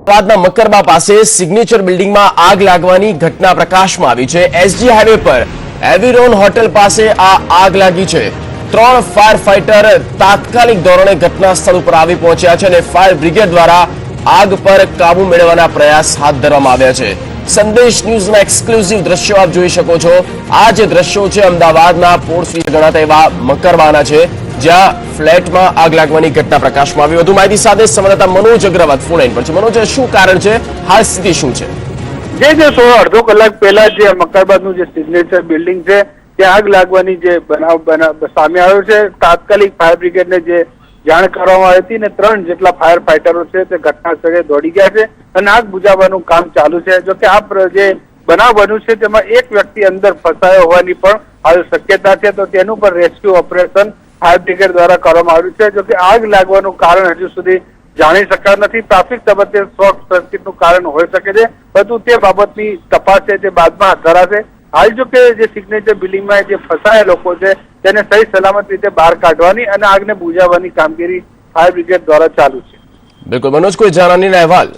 અમદાવાદના મકરબા પાસે સિગ્નેચર બિલ્ડિંગમાં આગ લાગવાની ઘટના પ્રકાશમાં આવી છે। એસજી હાઈવે પર એવિરોન હોટેલ પાસે આ આગ લાગી છે। 3 ફાયર ફાઈટર તાત્કાલિક ધોરણે ઘટના સ્થળ ઉપર આવી પહોંચ્યા છે અને ફાયર બ્રિગેડ દ્વારા આગ પર કાબુ મેળવવાના પ્રયાસ હાથ ધરવામાં આવ્યા છે। સંદેશ ન્યૂઝના એક્સક્લુઝિવ દ્રશ્યો આપ જોઈ શકો છો। આ જે દ્રશ્યો છે અમદાવાદના પોર્ટ ગણાતા એવા મકરબાના છે, જ્યાં ફ્લેટમાં આગ લાગવાની ઘટના પ્રકાશમાં આવી। વધુ માહિતી સાથે સંવાદદાતા મનોજ અગ્રવાલ ફોન લાઈન પર છે। મનોજ, શું કારણ છે, હાલ સ્થિતિ શું છે? અડધો કલાક પહેલા જે મકરબાદનું જે સિગ્નેચર બિલ્ડિંગ છે ત્યાં આગ લાગવાની જે બનાવ સામે આવ્યો છે, તાત્કાલિક ફાયર બ્રિગેડને જે જાણ કરવામાં આવી હતી ને 3 જેટલા ફાયર ફાઈટરો છે તે ઘટના સ્થળે દોડી ગયા છે અને આગ બુઝાવવાનું કામ ચાલુ છે। જો કે આ જે બનાવ બન્યું છે તેમાં એક વ્યક્તિ અંદર ફસાયો હોવાની પણ હાલ શક્યતા છે, તો તેનું પણ રેસ્ક્યુ ઓપરેશન ફાયર બ્રિગેડ દ્વારા કરવામાં આવ્યું છે। જો કે આગ લાગવાનું કારણ હજુ સુધી જાણી શકાયું નથી। પ્રાથમિક તબક્કે શોર્ટ સર્કિટનું કારણ હોઈ શકે છે, પરંતુ તે બાબતની તપાસ છે તે બાદમાં હાથ ધરાશે। હાલ જો કે જે સિગ્નેચર બિલ્ડિંગમાં જે ફસાયેલા લોકો છે તેને સહી સલામત રીતે બહાર કાઢવાની અને આગને બુઝાવવાની કામગીરી ફાયર બ્રિગેડ દ્વારા ચાલુ છે। બિલકુલ મનોજ, કોઈ જાનહાનિનો અહેવાલ?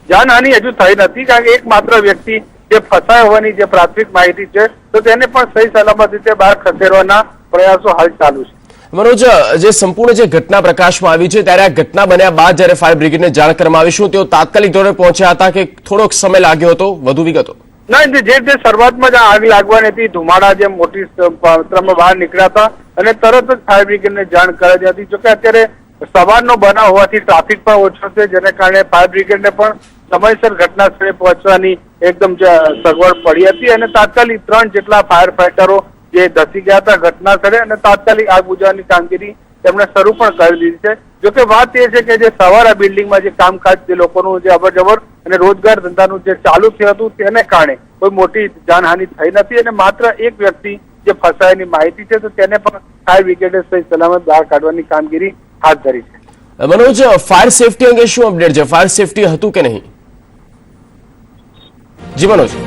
જાનહાનિ હજુ થઈ નથી, કારણ કે એકમાત્ર વ્યક્તિ જે ફસાયો હોવાની જે પ્રાથમિક માહિતી છે તો તેને પણ સહી સલામત રીતે બહાર ખસેડવાના પ્રયાસો હાલ ચાલુ છે। મનોજ, જે સંપૂર્ણ જે ઘટના પ્રકાશમાં આવી છે ત્યારે આ ઘટના બન્યા બાદ જ્યારે ફાયર બ્રિગેડને જાણ કરવામાં આવી, શું તેઓ તાત્કાલિક ધોરણે પહોંચ્યા હતા કે થોડોક સમય લાગ્યો હતો? વધુ વિગતો? ના, જે રીતે શરૂઆતમાં જ આગ લાગવાની હતી, ધુમાડા જે મોટી માત્રામાં બહાર નીકળ્યા હતા અને તરત જ ફાયર બ્રિગેડને જાણ કરાઈ હતી। જોકે અત્યારે સવારનો બનાવ હોવાથી ટ્રાફિક પણ ઓછો છે, જેને કારણે ફાયર બ્રિગેડને પણ સમયસર ઘટના સ્થળે પહોંચવાની એકદમ સગવડ પડી હતી અને તાત્કાલિક 3 જેટલા ફાયર ફાઈટરો જે ધસી ગયા હતા ઘટના સ્થળે અને તાત્કાલિક આગ બુઝાવવાની કામગીરી તેમણે શરૂ પણ કરી દીધી છે। જોકે વાત એ છે કે જે સવારે બિલ્ડિંગમાં જે કામકાજ જે લોકોનું જે અવરજવર અને રોજગાર ધંધાનું જે ચાલુ થયું હતું તેને કારણે કોઈ મોટી જાનહાનિ થઈ નથી અને માત્ર એક વ્યક્તિ જે ફસાયાની માહિતી છે તો તેને પણ ફાયર બ્રિગેડે સહી સલામત બહાર કાઢવાની કામગીરી હાથ ધરી છે। મનોજ, ફાયર સેફટી અંગે શું અપડેટ છે? ફાયર સેફટી હતું કે નહીં? જી મનોજ।